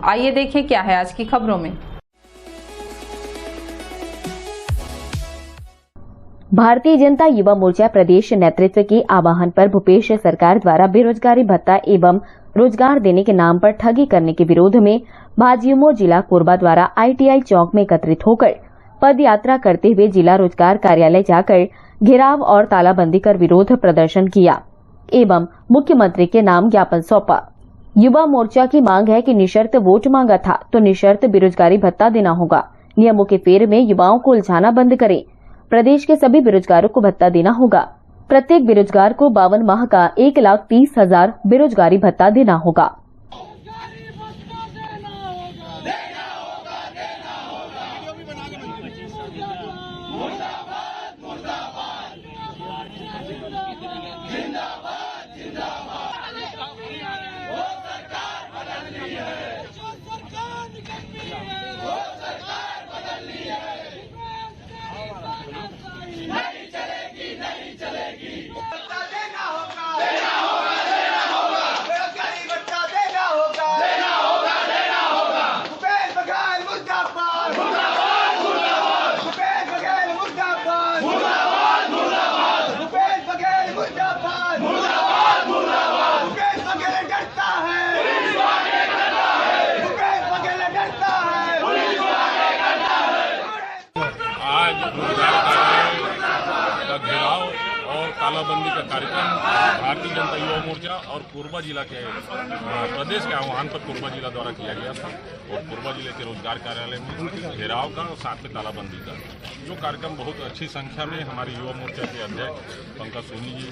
आइए देखें क्या है आज की खबरों में। भारतीय जनता युवा मोर्चा प्रदेश नेतृत्व के आह्वान पर भूपेश सरकार द्वारा बेरोजगारी भत्ता एवं रोजगार देने के नाम पर ठगी करने के विरोध में भाजयुमो जिला कोरबा द्वारा ITI चौक में एकत्रित होकर पद यात्रा करते हुए जिला रोजगार कार्यालय जाकर घेराव और तालाबंदी कर विरोध प्रदर्शन किया एवं मुख्यमंत्री के नाम ज्ञापन सौंपा। युवा मोर्चा की मांग है कि निशर्त वोट मांगा था तो निशर्त बेरोजगारी भत्ता देना होगा। नियमों के फेर में युवाओं को उलझाना बंद करें। प्रदेश के सभी बेरोजगारों को भत्ता देना होगा। प्रत्येक बेरोजगार को 52 माह का 1,30,000 बेरोजगारी भत्ता देना होगा। तालाबंदी का कार्यक्रम भारतीय जनता युवा मोर्चा और कोरबा जिला के प्रदेश के आह्वान पर कोरबा जिला द्वारा किया गया था और कोरबा जिले के रोजगार कार्यालय में घेराव का और साथ में तालाबंदी का जो कार्यक्रम बहुत अच्छी संख्या में हमारे युवा मोर्चा के अध्यक्ष पंकज सोनी जी,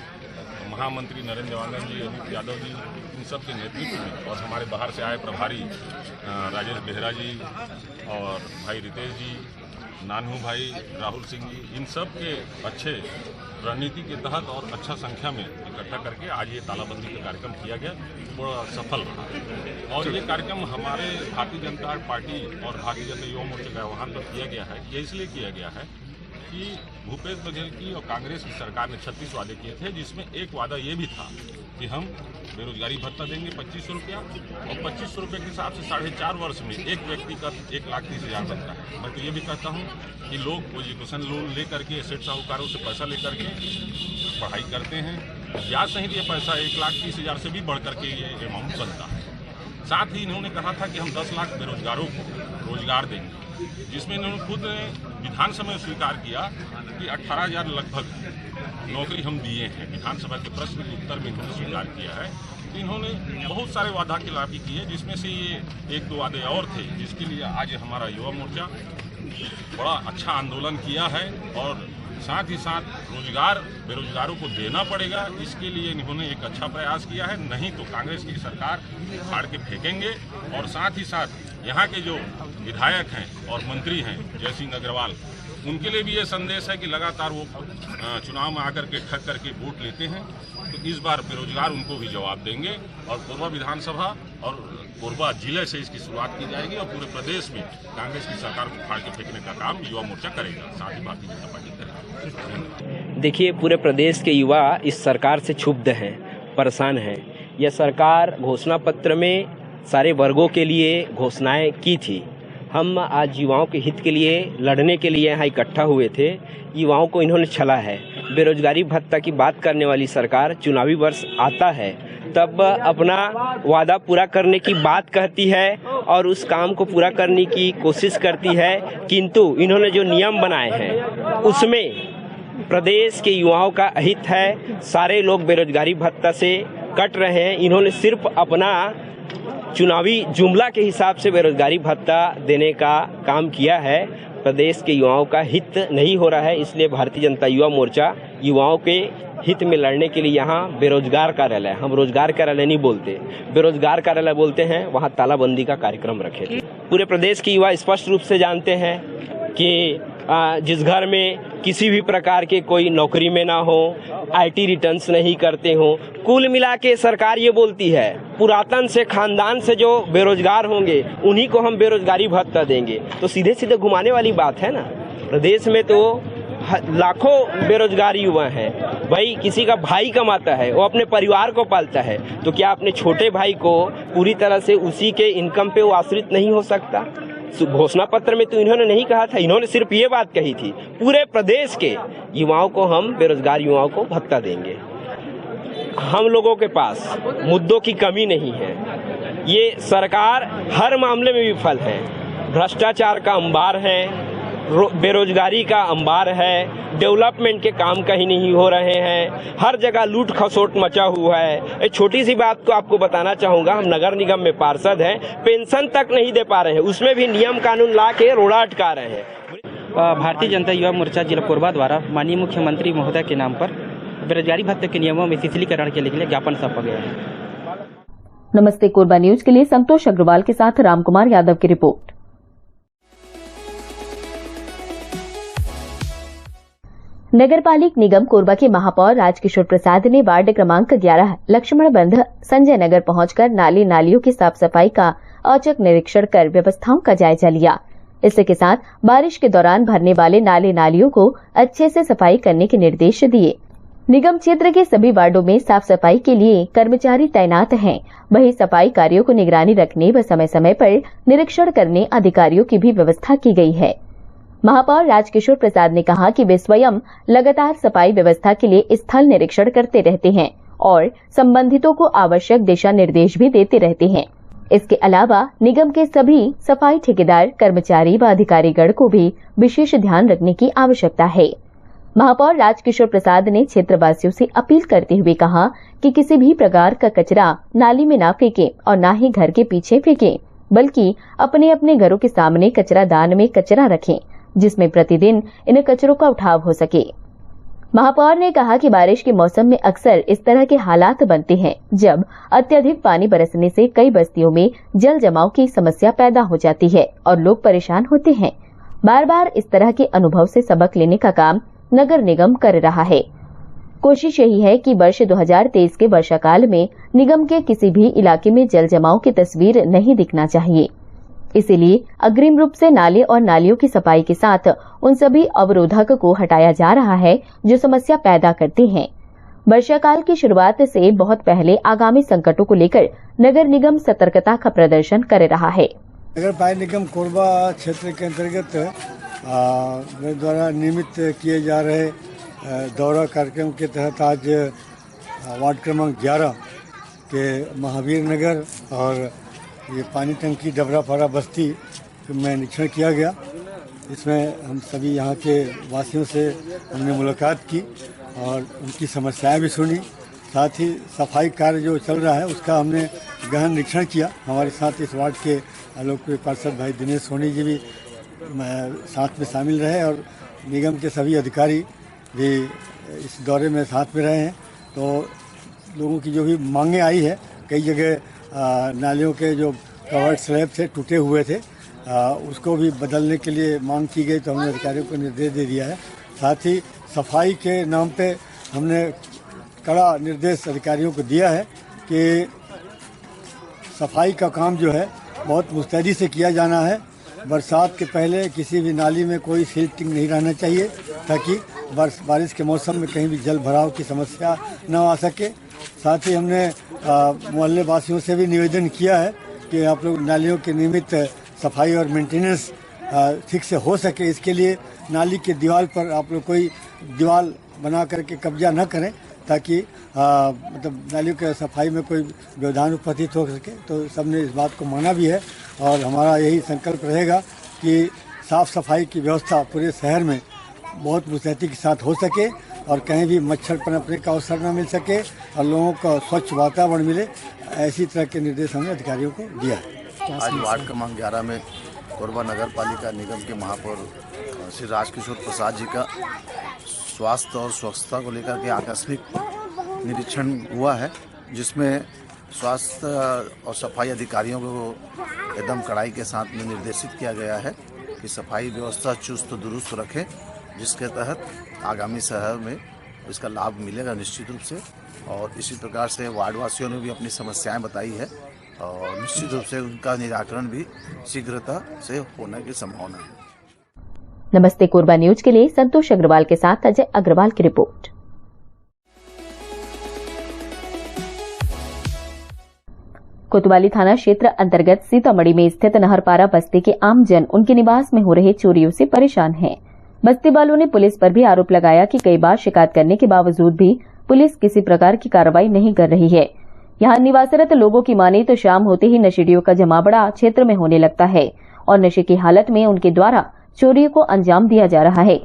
महामंत्री नरेंद्र देवांगन जी, अनिल यादव जी, इन सब के नेतृत्व में और हमारे बाहर से आए प्रभारी राजेश बेहरा जी और भाई रितेश जी, नानू भाई, राहुल सिंह जी, इन सब के अच्छे रणनीति के तहत और अच्छा संख्या में इकट्ठा करके आज ये तालाबंदी का कार्यक्रम किया गया, बड़ा सफल रहा। और ये कार्यक्रम हमारे भारतीय जनता पार्टी और भारतीय जनता युवा मोर्चा के आह्वान पर किया गया है। ये इसलिए किया गया है कि भूपेश बघेल की और कांग्रेस की सरकार ने 36 वादे किए थे, जिसमें एक वादा ये भी था कि हम बेरोजगारी भत्ता देंगे 2500 रुपया और 2500 रुपये के हिसाब से 4.5 वर्ष में एक व्यक्ति का 1,30,000 बनता है। मैं तो ये भी कहता हूँ कि लोग कोई एजुकेशन लोन लेकर के सेठ साहूकारों से पैसा लेकर के पढ़ाई करते हैं, ब्याज सहित ये पैसा 1,30,000 से भी बढ़ करके ये अमाउंट बनता है। साथ ही इन्होंने कहा था कि हम 10 लाख बेरोजगारों को रोजगार देंगे, जिसमें इन्होंने खुद विधानसभा में स्वीकार किया कि 18,000 लगभग नौकरी हम दिए हैं। विधानसभा के प्रश्न के उत्तर में इन्होंने स्वीकार किया है। तो इन्होंने बहुत सारे वादा खिलाफी की है, जिसमें से ये 1-2 वादे और थे, जिसके लिए आज हमारा युवा मोर्चा बड़ा अच्छा आंदोलन किया है और साथ ही साथ रोजगार बेरोजगारों को देना पड़ेगा। इसके लिए इन्होंने एक अच्छा प्रयास किया है, नहीं तो कांग्रेस की सरकार फाड़ के फेंकेंगे। और साथ ही साथ यहाँ के जो विधायक हैं और मंत्री हैं जय सिंह अग्रवाल, उनके लिए भी ये संदेश है कि लगातार वो चुनाव में आकर के ठग करके वोट लेते हैं, तो इस बार बेरोजगार उनको भी जवाब देंगे। और कोरबा विधानसभा और कोरबा जिले से इसकी शुरुआत की जाएगी और पूरे प्रदेश में कांग्रेस की सरकार को फाड़ के फेंकने का काम युवा मोर्चा करेगा, साथ ही भारतीय जनता पार्टी करेगी। देखिए, पूरे प्रदेश के युवा इस सरकार से क्षुब्ध हैं, परेशान हैं। यह सरकार घोषणा पत्र में सारे वर्गों के लिए घोषणाएं की थी। हम आज युवाओं के हित के लिए लड़ने के लिए यहाँ इकट्ठा हुए थे। युवाओं को इन्होंने छला है। बेरोजगारी भत्ता की बात करने वाली सरकार चुनावी वर्ष आता है तब अपना वादा पूरा करने की बात कहती है और उस काम को पूरा करने की कोशिश करती है, किंतु इन्होंने जो नियम बनाए हैं उसमें प्रदेश के युवाओं का अहित है। सारे लोग बेरोजगारी भत्ता से कट रहे हैं। इन्होंने सिर्फ अपना चुनावी जुमला के हिसाब से बेरोजगारी भत्ता देने का काम किया है। प्रदेश के युवाओं का हित नहीं हो रहा है, इसलिए भारतीय जनता युवा मोर्चा युवाओं के हित में लड़ने के लिए यहाँ बेरोजगार कार्यालय, हम रोजगार कार्यालय नहीं बोलते, बेरोजगार कार्यालय बोलते हैं, वहाँ तालाबंदी का कार्यक्रम रखे थे। पूरे प्रदेश के युवा स्पष्ट रूप से जानते हैं कि जिस घर में किसी भी प्रकार के कोई नौकरी में ना हो, IT रिटर्न्स नहीं करते हो, कुल मिला के सरकार ये बोलती है पुरातन से खानदान से जो बेरोजगार होंगे उन्हीं को हम बेरोजगारी भत्ता देंगे। तो सीधे सीधे घुमाने वाली बात है ना। प्रदेश में तो लाखों बेरोजगार युवा हैं। भाई किसी का भाई कमाता है, वो अपने परिवार को पालता है, तो क्या अपने छोटे भाई को पूरी तरह से उसी के इनकम पे वो आश्रित नहीं हो सकता? घोषणा पत्र में तो इन्होंने नहीं कहा था, इन्होंने सिर्फ ये बात कही थी पूरे प्रदेश के युवाओं को हम बेरोजगार युवाओं को भत्ता देंगे। हम लोगों के पास मुद्दों की कमी नहीं है। ये सरकार हर मामले में विफल है। भ्रष्टाचार का अंबार है, बेरोजगारी का अंबार है, डेवलपमेंट के काम कहीं नहीं हो रहे हैं, हर जगह लूट खसोट मचा हुआ है। एक छोटी सी बात को आपको बताना चाहूँगा, हम नगर निगम में पार्षद हैं, पेंशन तक नहीं दे पा रहे हैं, उसमें भी नियम कानून ला के रोड़ा अटका रहे हैं। भारतीय जनता युवा मोर्चा जिला कोरबा द्वारा माननीय मुख्यमंत्री महोदय के नाम पर बेरोजगारी भत्ते के नियमों में शिथिलीकरण के लिए ज्ञापन सौंपा गया है। नमस्ते कोरबा न्यूज के लिए संतोष अग्रवाल के साथ रामकुमार यादव की रिपोर्ट। नगरपालिक निगम कोरबा के महापौर राजकिशोर प्रसाद ने वार्ड क्रमांक 11 लक्ष्मण बंध संजय नगर पहुंचकर नाली नालियों की साफ सफाई का औचक निरीक्षण कर व्यवस्थाओं का जायजा लिया। इसके साथ बारिश के दौरान भरने वाले नाले नालियों को अच्छे से सफाई करने के निर्देश दिए। निगम क्षेत्र के सभी वार्डों में साफ सफाई के लिए कर्मचारी तैनात हैं। वहीं सफाई कार्यों को निगरानी रखने व समय समय पर निरीक्षण करने अधिकारियों की भी व्यवस्था की गई है। महापौर राजकिशोर प्रसाद ने कहा कि वे स्वयं लगातार सफाई व्यवस्था के लिए स्थल निरीक्षण करते रहते हैं और संबंधितों को आवश्यक दिशा निर्देश भी देते रहते हैं। इसके अलावा निगम के सभी सफाई ठेकेदार, कर्मचारी व अधिकारीगण को भी विशेष ध्यान रखने की आवश्यकता है। महापौर राजकिशोर प्रसाद ने क्षेत्रवासियों से अपील करते हुए कहा कि किसी भी प्रकार का कचरा नाली में न फेंकें और न ही घर के पीछे फेंकें, बल्कि अपने अपने घरों के सामने कचरा दान में कचरा रखें, जिसमें प्रतिदिन इन कचरों का उठाव हो सके। महापौर ने कहा कि बारिश के मौसम में अक्सर इस तरह के हालात बनते हैं जब अत्यधिक पानी बरसने से कई बस्तियों में जल जमाव की समस्या पैदा हो जाती है और लोग परेशान होते हैं। बार बार इस तरह के अनुभव से सबक लेने का काम नगर निगम कर रहा है। कोशिश यही है कि वर्ष 2023 के वर्षाकाल में निगम के किसी भी इलाके में जल जमाव की तस्वीर नहीं दिखना चाहिए। इसीलिए अग्रिम रूप से नाले और नालियों की सफाई के साथ उन सभी अवरोधक को हटाया जा रहा है जो समस्या पैदा करते हैं। वर्षाकाल की शुरुआत से बहुत पहले आगामी संकटों को लेकर नगर निगम सतर्कता का प्रदर्शन कर रहा है। नगर पालिका निगम कोरबा क्षेत्र के अंतर्गत मेरे द्वारा नियमित किए जा रहे दौरा कार्यक्रम के तहत आज वार्ड क्रमांक 11 के महावीर नगर और ये पानी टंकी डबरापाड़ा बस्ती में निरीक्षण किया गया। इसमें हम सभी यहाँ के वासियों से हमने मुलाकात की और उनकी समस्याएं भी सुनी। साथ ही सफाई कार्य जो चल रहा है उसका हमने गहन निरीक्षण किया। हमारे साथ इस वार्ड के लोकप्रिय पार्षद भाई दिनेश सोनी जी भी साथ में शामिल रहे और निगम के सभी अधिकारी भी इस दौरे में साथ में रहे हैं। तो लोगों की जो भी मांगें आई है, कई जगह नालियों के जो कवर्ड स्लैब थे टूटे हुए थे, उसको भी बदलने के लिए मांग की गई, तो हमने अधिकारियों को निर्देश दे दिया है। साथ ही सफाई के नाम पे हमने कड़ा निर्देश अधिकारियों को दिया है कि सफाई का काम जो है बहुत मुस्तैदी से किया जाना है। बरसात के पहले किसी भी नाली में कोई सिल्टिंग नहीं रहना चाहिए ताकि बारिश के मौसम में कहीं भी जल भराव की समस्या न आ सके। साथ ही हमने मोहल्ले वासियों से भी निवेदन किया है कि आप लोग नालियों के नियमित सफाई और मेंटेनेंस ठीक से हो सके, इसके लिए नाली के दीवार पर आप लोग कोई दीवार बना करके कब्जा न करें ताकि मतलब नालियों के सफाई में कोई व्यवधान उपस्थित हो सके। तो सबने इस बात को माना भी है और हमारा यही संकल्प रहेगा कि साफ सफाई की व्यवस्था पूरे शहर में बहुत मुस्तैदी के साथ हो सके और कहीं भी मच्छर पनपने का अवसर न मिल सके और लोगों को स्वच्छ वातावरण मिले। ऐसी तरह के निर्देश हमने अधिकारियों को दिया है। आज वार्ड क्रमांक 11 में कोरबा नगर पालिका निगम के महापौर श्री राजकिशोर प्रसाद जी का स्वास्थ्य और स्वच्छता को लेकर के आकस्मिक निरीक्षण हुआ है, जिसमें स्वास्थ्य और सफाई अधिकारियों को एकदम कड़ाई के साथ में निर्देशित किया गया है कि सफाई व्यवस्था चुस्त दुरुस्त रखें, जिसके तहत आगामी शहर में इसका लाभ मिलेगा निश्चित रूप से। और इसी प्रकार से वार्डवासियों ने भी अपनी समस्याएं बताई है और निश्चित रूप से उनका निराकरण भी शीघ्रता से होने की संभावना है। नमस्ते कोरबा न्यूज के लिए संतोष अग्रवाल के साथ अजय अग्रवाल की रिपोर्ट। कोतवाली थाना क्षेत्र अंतर्गत सीतामढ़ी में स्थित नहरपारा बस्ती के आमजन उनके निवास में हो रहे चोरियों से परेशान हैं। बस्ती वालों ने पुलिस पर भी आरोप लगाया कि कई बार शिकायत करने के बावजूद भी पुलिस किसी प्रकार की कार्रवाई नहीं कर रही है। यहाँ निवासरत लोगों की माने तो शाम होते ही नशेड़ियों का जमावड़ा क्षेत्र में होने लगता है और नशे की हालत में उनके द्वारा चोरियों को अंजाम दिया जा रहा है।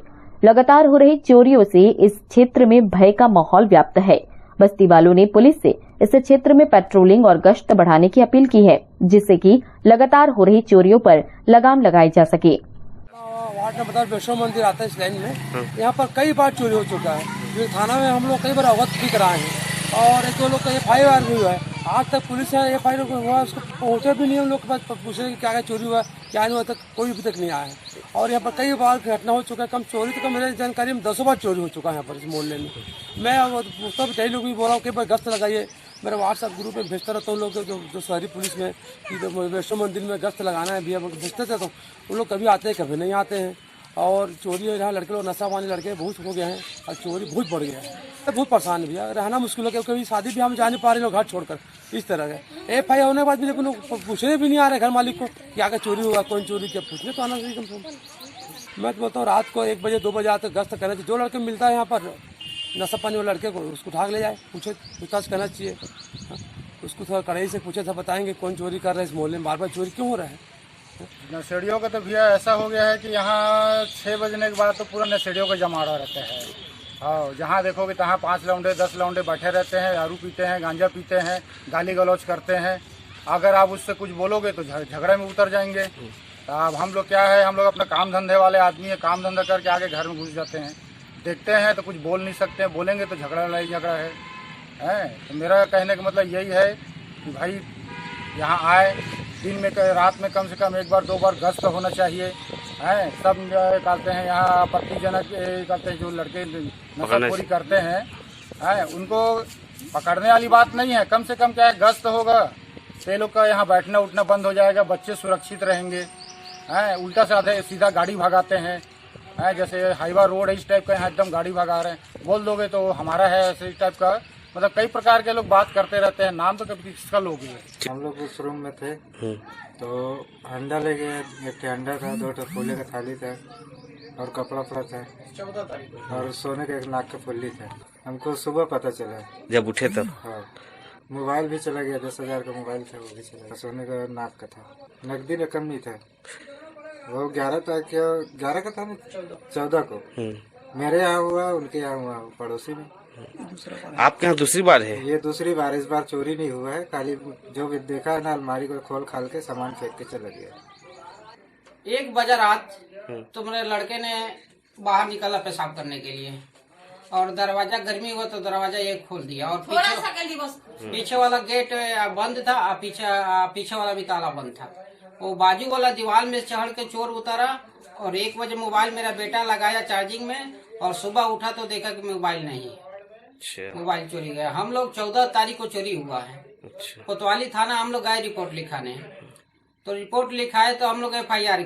लगातार हो रही चोरियों से इस क्षेत्र में भय का माहौल व्याप्त है। बस्ती वालों ने पुलिस से इस क्षेत्र में पेट्रोलिंग और गश्त बढ़ाने की अपील की है, जिससे कि लगातार हो रही चोरियों पर लगाम लगाई जा सके। वार्ड नंबर 10 वैष्णो मंदिर आता है इस लाइन में। यहाँ पर कई बार चोरी हो चुका है। जो थाना में हम लोग कई बार अवगत भी कराए हैं और एक दो लोग का FIR भी हुआ है। आज तक पुलिस है FIR हुआ उसको पहुँचे भी नहीं। हम लोग के पास पूछे कि क्या चोरी हुआ क्या नहीं हुआ, तक कोई भी तक नहीं आया है। और यहाँ पर कई बार घटना हो चुका है। कम चोरी तो मेरे जानकारी में 10 बार चोरी हो चुका है यहाँ पर इस मोहल्ले में। मैं सब कई लोग भी बोल रहा हूँ कि भाई गश्त लगाइए। मेरे व्हाट्सएप ग्रुप में भेजता रहता हूँ लोग जो शहरी पुलिस में कि वैष्णो मंदिर में गश्त लगाना है भैया भेजते थे, तो उन लोग कभी आते हैं कभी नहीं आते हैं। और चोरी यहाँ लड़के लोग नशा पानी लड़के बहुत हो गए हैं और चोरी बहुत बढ़ गया है। बहुत परेशान है भैया, रहना मुश्किल हो गया। कभी शादी भी हम जा नहीं पा रहे लोग घर छोड़कर इस तरह के। FIR होने के बाद भी लेकिन लोग पूछने भी नहीं आ रहे घर मालिक को कि आगे चोरी हुआ कौन चोरी किया, पूछने तो आना चाहिए कम से कम। मैं तो बोलता हूँ रात को 1 बजे 2 बजे आते गश्त करना चाहिए। जो लड़के मिलता है यहाँ पर नशा पानी वाले लड़के को उसको उठा ले जाए, पूछताछ करना चाहिए। उसको थोड़ा कड़ाई से पूछे तो बताएंगे कौन चोरी कर रहा है इस मोहल्ले में, बार बार चोरी क्यों हो रहा है। नशेड़ियों का तो भैया ऐसा हो गया है कि यहाँ 6 बजने के बाद तो पूरा नशेड़ियों का जमावड़ा रहता है। हाँ, जहाँ देखोगे तहाँ 5 लौंडे 10 लौंडे बैठे रहते हैं, दारू पीते हैं, गांजा पीते हैं, गाली गलौज करते हैं। अगर आप उससे कुछ बोलोगे तो झगड़े में उतर जाएंगे। अब हम लोग क्या है, हम लोग अपना काम धंधे वाले आदमी है, काम धंधा करके आगे घर में घुस जाते हैं। देखते हैं तो कुछ बोल नहीं सकते हैं, बोलेंगे तो झगड़ा है। तो मेरा कहने का मतलब यही है कि भाई यहाँ आए, दिन में रात में कम से कम 1 बार 2 बार गश्त होना चाहिए। सब करते हैं यहाँ आपत्तिजनक करते हैं। जो लड़के नशाखोरी करते हैं उनको पकड़ने वाली बात नहीं है। कम से कम क्या है, गश्त होगा तो ये लोग का यहाँ बैठना उठना बंद हो जाएगा, बच्चे सुरक्षित रहेंगे। उल्टा से सीधा गाड़ी भगाते हैं। जैसे हाईवा रोड है इस टाइप का, यहाँ एकदम गाड़ी भगा रहे हैं। बोल दोगे तो हमारा है ऐसे इस टाइप का, मतलब कई प्रकार के लोग बात करते रहते हैं। नाम तो कभी किसका लोग है। हम लोग उस रूम में थे तो अंडा ले गए। 1 अंडा था, 2 फूले का थाली था और कपड़ा पड़ा था और सोने का 1 नाक का फुल्ली था। हमको सुबह पता चला जब उठे तब। हाँ, मोबाइल भी चला गया। 10,000 का मोबाइल था, वो भी चला गया। सोने का नाक का था, नकदी रकम नहीं था। वो 11 का था ना, 14 को मेरे यहाँ हुआ, उनके यहाँ हुआ, पड़ोसी में। आपके यहाँ दूसरी बार है? ये दूसरी बार। इस बार चोरी नहीं हुआ है, खाली जो भी देखा है ना अलमारी को खोल खाल के सामान फेंक के चला गया। 1 बजे रात तो मेरे लड़के ने बाहर निकला पेशाब करने के लिए और दरवाजा गर्मी हुआ तो दरवाजा एक खोल दिया और पीछे वाला गेट बंद था और पीछे वाला भी ताला बंद था। वो बाजू वाला दीवार में चढ़ के चोर उतरा और 1 बजे मोबाइल मेरा बेटा लगाया चार्जिंग में और सुबह उठा तो देखा कि मोबाइल नहीं है। मोबाइल चोरी गया। हम लोग 14 तारीख को चोरी हुआ है। कोतवाली थाना हम लोग गए रिपोर्ट लिखाने, तो रिपोर्ट लिखाए तो हम लोग FIR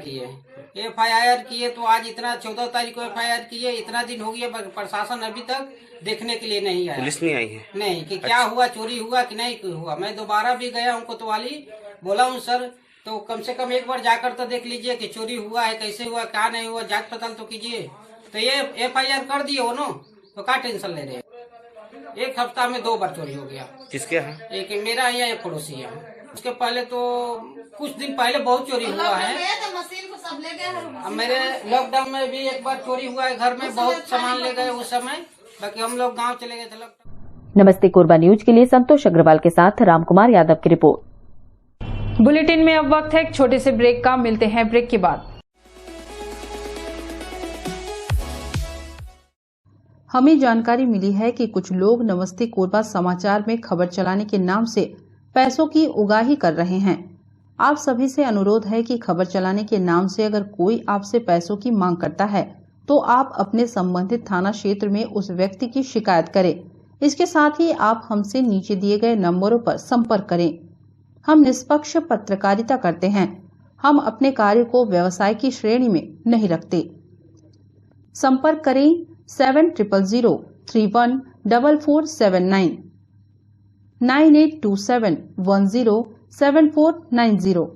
किए तो आज इतना 14 तारीख को FIR किए, इतना दिन हो गया प्रशासन अभी तक देखने के लिए नहीं आया। पुलिस नहीं आई है नहीं कि क्या हुआ, चोरी हुआ कि नहीं हुआ। मैं दोबारा भी गया हूँ कोतवाली, बोला हूँ सर तो कम से कम 1 बार जाकर तो देख लीजिए कि चोरी हुआ है, कैसे हुआ, क्या नहीं हुआ, जांच पड़ताल तो कीजिए। तो ये FIR कर दिए हो न, तो क्या टेंशन ले रहे हैं। 1 हफ्ता में 2 बार चोरी हो गया। किसके यहाँ? एक मेरा यहाँ, एक पड़ोसी है। उसके पहले तो कुछ दिन पहले बहुत चोरी हुआ है। मेरे लॉकडाउन में भी 1 बार चोरी हुआ है, घर में बहुत सामान ले गए उस समय। बाकी हम लोग गांव चले गए थे। नमस्ते कोरबा न्यूज के लिए संतोष अग्रवाल के साथ रामकुमार यादव की रिपोर्ट। बुलेटिन में अब वक्त है एक छोटे से ब्रेक का। मिलते हैं ब्रेक के बाद। हमें जानकारी मिली है कि कुछ लोग नमस्ते कोरबा समाचार में खबर चलाने के नाम से पैसों की उगाही कर रहे हैं। आप सभी से अनुरोध है कि खबर चलाने के नाम से अगर कोई आपसे पैसों की मांग करता है तो आप अपने संबंधित थाना क्षेत्र में उस व्यक्ति की शिकायत करें। इसके साथ ही आप हमसे नीचे दिए गए नंबरों पर संपर्क करें। हम निष्पक्ष पत्रकारिता करते हैं। हम अपने कार्य को व्यवसाय की श्रेणी में नहीं रखते। संपर्क करें 7003144479 9827107490।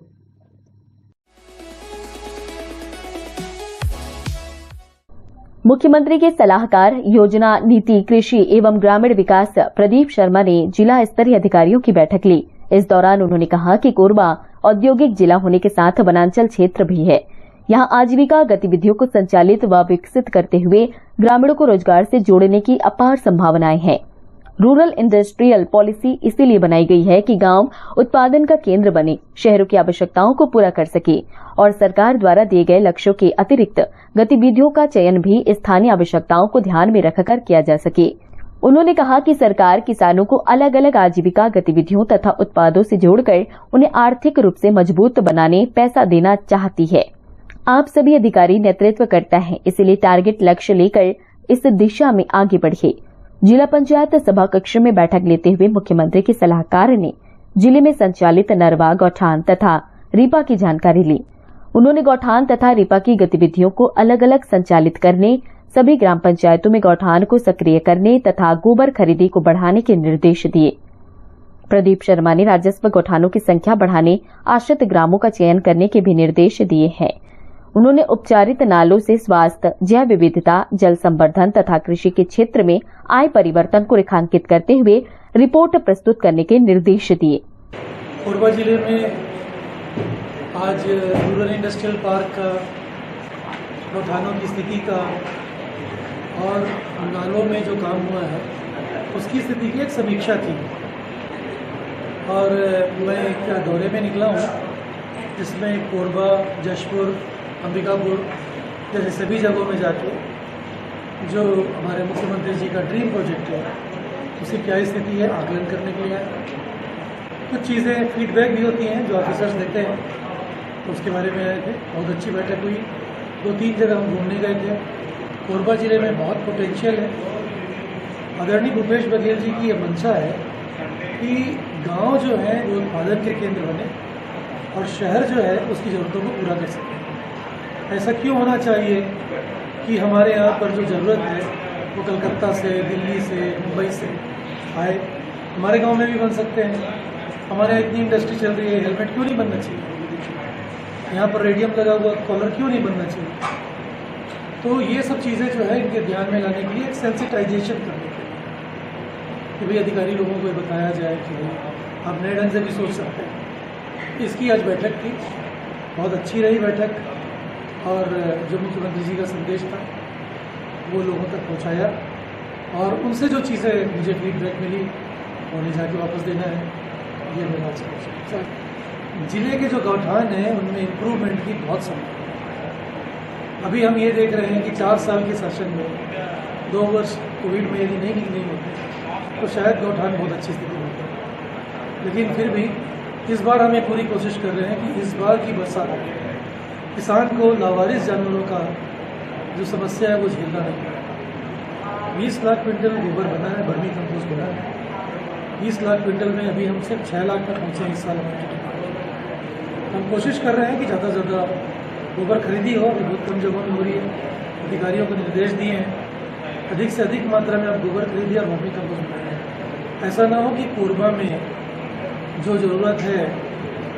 मुख्यमंत्री के सलाहकार योजना नीति कृषि एवं ग्रामीण विकास प्रदीप शर्मा ने जिला स्तरीय अधिकारियों की बैठक ली। इस दौरान उन्होंने कहा कि कोरबा औद्योगिक जिला होने के साथ वनांचल क्षेत्र भी है। यहां आजीविका गतिविधियों को संचालित व विकसित करते हुए ग्रामीणों को रोजगार से जोड़ने की अपार संभावनाएं हैं। रूरल इंडस्ट्रियल पॉलिसी इसीलिए बनाई गई है कि गांव उत्पादन का केंद्र बने, शहरों की आवश्यकताओं को पूरा कर सके और सरकार द्वारा दिए गए लक्ष्यों के अतिरिक्त गतिविधियों का चयन भी स्थानीय आवश्यकताओं को ध्यान में रखकर किया जा सके। उन्होंने कहा कि सरकार किसानों को अलग अलग आजीविका गतिविधियों तथा उत्पादों से जोड़कर उन्हें आर्थिक रूप से मजबूत बनाने पैसा देना चाहती है। आप सभी अधिकारी नेतृत्व करता है, इसलिए टारगेट लक्ष्य लेकर इस दिशा में आगे बढ़िए। जिला पंचायत सभा कक्ष में बैठक लेते हुए मुख्यमंत्री के सलाहकार ने जिले में संचालित नरवा, गौठान तथा रीपा की जानकारी ली। उन्होंने गौठान तथा रीपा की गतिविधियों को अलग अलग संचालित करने, सभी ग्राम पंचायतों में गौठान को सक्रिय करने तथा गोबर खरीदी को बढ़ाने के निर्देश दिए। प्रदीप शर्मा ने राजस्व गौठानों की संख्या बढ़ाने, आश्रित ग्रामों का चयन करने के भी निर्देश दिए हैं। उन्होंने उपचारित नालों से स्वास्थ्य, जैव विविधता, जल संवर्धन तथा कृषि के क्षेत्र में आय परिवर्तन को रेखांकित करते हुए रिपोर्ट प्रस्तुत करने के निर्देश दिए। कोरबा जिले में आज रूरल इंडस्ट्रियल पार्क का, गौठानों की स्थिति का और नालों में जो काम हुआ है उसकी स्थिति की एक समीक्षा की और मैं एक दौरे में निकला हूँ जिसमें कोरबा, जशपुर, अंबिकापुर जैसे सभी जगहों में जाके जो हमारे मुख्यमंत्री जी का ड्रीम प्रोजेक्ट है उसकी क्या स्थिति है आकलन करने के लिए कुछ चीज़ें फीडबैक भी होती हैं जो ऑफिसर्स देते हैं, तो उसके बारे में आए थे। बहुत अच्छी बैठक हुई। 2-3 जगह हम घूमने गए थे। कोरबा जिले में बहुत पोटेंशियल है। आदरणीय भूपेश बघेल जी की ये मंशा है कि गांव जो है वो उत्पादन के केंद्र बने और शहर जो है उसकी ज़रूरतों को पूरा कर सके। ऐसा क्यों होना चाहिए कि हमारे यहाँ पर जो ज़रूरत है वो कलकत्ता से, दिल्ली से, मुंबई से आए, हमारे गांव में भी बन सकते हैं। हमारे यहाँ इतनी इंडस्ट्री चल रही है, हेलमेट क्यों नहीं बनना चाहिए? यहाँ पर रेडियम लगा हुआ कॉलर क्यों नहीं बनना चाहिए? तो ये सब चीज़ें जो है इनके ध्यान में लाने के लिए एक सेंसिटाइजेशन करने के लिए कि भाई अधिकारी लोगों को बताया जाए कि आप नए ढंग से भी सोच सकते हैं। इसकी आज बैठक थी, बहुत अच्छी रही बैठक और जो मुख्यमंत्री जी का संदेश था वो लोगों तक पहुंचाया और उनसे जो चीज़ें मुझे फीडबैक मिली उन्हें जाके वापस देना है, ये मेरा अच्छा। जिले के जो गौठान हैं उनमें इम्प्रूवमेंट की बहुत संभावना है। अभी हम ये देख रहे हैं कि 4 साल के सेशन में 2 वर्ष कोविड में यदि नहीं होते तो शायद गौठान बहुत अच्छी स्थिति में होते, लेकिन फिर भी इस बार हम ये पूरी कोशिश कर रहे हैं कि इस बार की बरसात किसान को लावारिस जानवरों का जो समस्या है वो झेलना नहीं पड़े। 20 लाख क्विंटल गोबर बना है, वर्मी कंपोस्ट बना है। 20 लाख क्विंटल में अभी हम सिर्फ 6 लाख तक पहुँचे इस साल। हम कोशिश कर रहे हैं कि ज़्यादा से ज़्यादा गोबर खरीदी हो, बहुत कम जगहों में हो रही है। अधिकारियों को निर्देश दिए हैं अधिक से अधिक मात्रा में आप गोबर खरीदिए और वर्मी कंपोस्ट बनाएं। ऐसा ना हो कि कोरबा में जो ज़रूरत है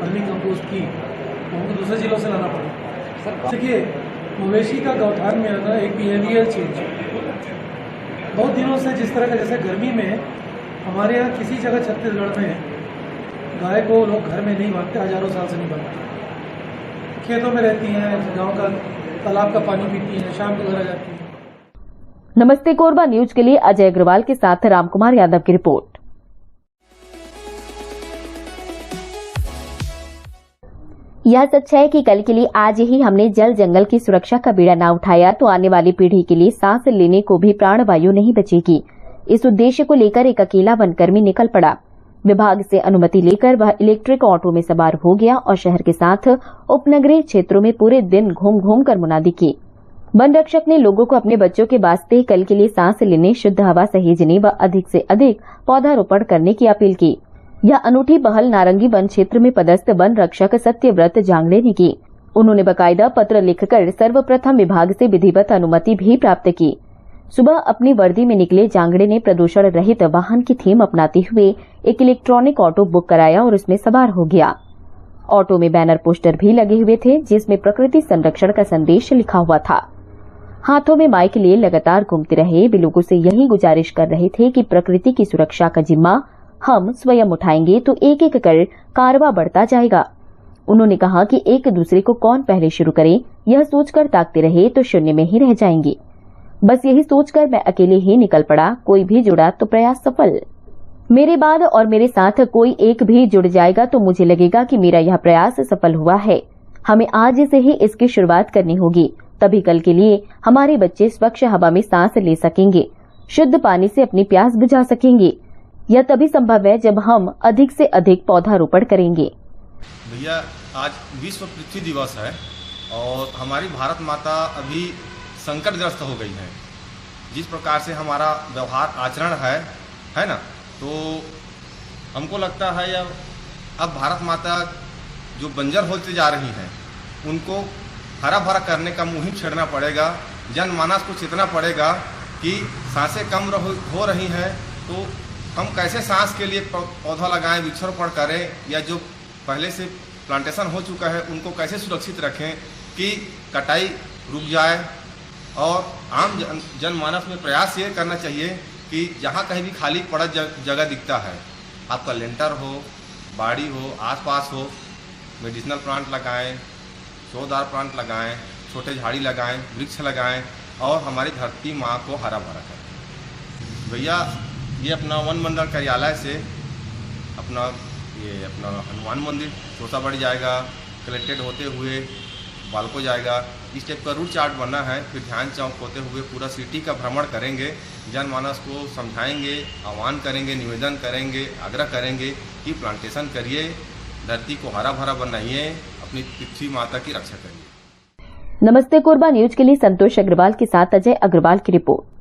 वर्मी कंपोस्ट की हमको दूसरे जिलों से लाना पड़े। देखिए, मवेशी का गौठान में आना एक बिहेवियर चेंज है। बहुत दिनों से जिस तरह का, जैसे गर्मी में हमारे यहाँ किसी जगह छत्तीसगढ़ में गाय को लोग घर में नहीं बांधते, हजारों साल से नहीं बांधते, खेतों में रहती हैं, गांव का तालाब का पानी पीती हैं, शाम को घर आ जाती हैं। नमस्ते कोरबा न्यूज के लिए अजय अग्रवाल के साथ रामकुमार यादव की रिपोर्ट। यह सच है कि कल के लिए आज ही हमने जल जंगल की सुरक्षा का बीड़ा ना उठाया तो आने वाली पीढ़ी के लिए सांस लेने को भी प्राणवायु नहीं बचेगी। इस उद्देश्य को लेकर एक अकेला वनकर्मी निकल पड़ा। विभाग से अनुमति लेकर वह इलेक्ट्रिक ऑटो में सवार हो गया और शहर के साथ उपनगरीय क्षेत्रों में पूरे दिन घूम घूम कर मुनादी की। वन रक्षक ने लोगों को अपने बच्चों के वास्ते कल के लिए सांस लेने, शुद्ध हवा सहेजने व अधिक से अधिक पौधारोपण करने की अपील की। यह अनूठी पहल नारंगी वन क्षेत्र में पदस्थ वन रक्षक सत्यव्रत जांगड़े ने की। उन्होंने बकायदा पत्र लिखकर सर्वप्रथम विभाग से विधिवत अनुमति भी प्राप्त की। सुबह अपनी वर्दी में निकले जांगड़े ने प्रदूषण रहित वाहन की थीम अपनाते हुए एक इलेक्ट्रॉनिक ऑटो बुक कराया और उसमें सवार हो गया। ऑटो में बैनर पोस्टर भी लगे हुए थे जिसमें प्रकृति संरक्षण का संदेश लिखा हुआ था। हाथों में माइक लिए लगातार घूमते रहे। वे लोगों से यही गुजारिश कर रहे थे कि प्रकृति की सुरक्षा का जिम्मा हम स्वयं उठाएंगे तो एक एक कर कारवां बढ़ता जाएगा। उन्होंने कहा कि एक दूसरे को कौन पहले शुरू करे, यह सोचकर ताकते रहे तो शून्य में ही रह जाएंगे। बस यही सोचकर मैं अकेले ही निकल पड़ा। कोई भी जुड़ा तो प्रयास सफल। मेरे बाद और मेरे साथ कोई एक भी जुड़ जाएगा तो मुझे लगेगा कि मेरा यह प्रयास सफल हुआ है। हमें आज से ही इसकी शुरुआत करनी होगी, तभी कल के लिए हमारे बच्चे स्वच्छ हवा में सांस ले सकेंगे, शुद्ध पानी से अपनी प्यास बुझा सकेंगे। यह तभी संभव है जब हम अधिक से अधिक पौधारोपण करेंगे। भैया, आज विश्व पृथ्वी दिवस है और हमारी भारत माता अभी संकटग्रस्त हो गई है। जिस प्रकार से हमारा व्यवहार आचरण है ना, तो हमको लगता है अब भारत माता जो बंजर होती जा रही हैं उनको हरा भरा करने का मुहिम छेड़ना पड़ेगा। जनमानस को चेतना पड़ेगा कि सांसें कम हो रही हैं तो हम कैसे सांस के लिए पौधा लगाएं, वृक्षारोपण करें, या जो पहले से प्लांटेशन हो चुका है उनको कैसे सुरक्षित रखें कि कटाई रुक जाए। और आम जनमानस में प्रयास ये करना चाहिए कि जहाँ कहीं भी खाली पड़ा जगह दिखता है, आपका लेंटर हो, बाड़ी हो, आसपास हो, मेडिसिनल प्लांट लगाएं, शोधार प्लांट लगाएं, छोटे झाड़ी लगाएं, वृक्ष लगाएं और हमारी धरती माँ को हरा भरा करें। भैया, ये अपना वन मंडल कार्यालय से अपना हनुमान मंदिर छोटा बढ़ जाएगा, कलेक्टेड होते हुए बालको जाएगा। इस टाइप का रूट चार्ट बनना है। फिर ध्यान चौक होते हुए पूरा सिटी का भ्रमण करेंगे, जनमानस को समझाएंगे, आह्वान करेंगे, निवेदन करेंगे, आग्रह करेंगे कि प्लांटेशन करिए, धरती को हरा भरा बनाइए, अपनी पृथ्वी माता की रक्षा करिए। नमस्ते कोरबा न्यूज के लिए संतोष अग्रवाल के साथ अजय अग्रवाल की रिपोर्ट।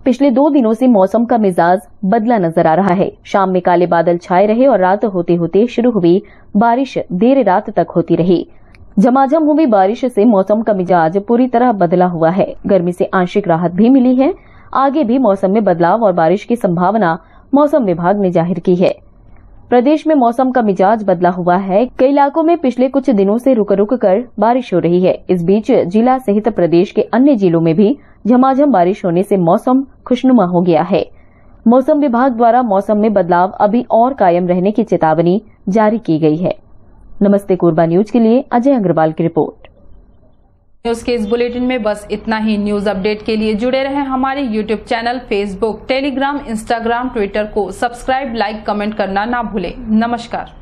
पिछले 2 दिनों से मौसम का मिजाज बदला नजर आ रहा है। शाम में काले बादल छाए रहे और रात होते होते शुरू हुई बारिश देर रात तक होती रही। झमाझम हुई बारिश से मौसम का मिजाज पूरी तरह बदला हुआ है। गर्मी से आंशिक राहत भी मिली है। आगे भी मौसम में बदलाव और बारिश की संभावना मौसम विभाग ने जाहिर की है। प्रदेश में मौसम का मिजाज बदला हुआ है। कई इलाकों में पिछले कुछ दिनों से रुक रुक कर बारिश हो रही है। इस बीच जिला सहित प्रदेश के अन्य जिलों में भी झमाझम बारिश होने से मौसम खुशनुमा हो गया है। मौसम विभाग द्वारा मौसम में बदलाव अभी और कायम रहने की चेतावनी जारी की गई है। नमस्ते कोरबा न्यूज के लिए अजय अग्रवाल की रिपोर्ट। न्यूज के इस बुलेटिन में बस इतना ही। न्यूज अपडेट के लिए जुड़े रहें हमारे YouTube channel, Facebook, Telegram, Instagram, Twitter को सब्सक्राइब, लाइक, कमेंट करना ना भूलें। नमस्कार।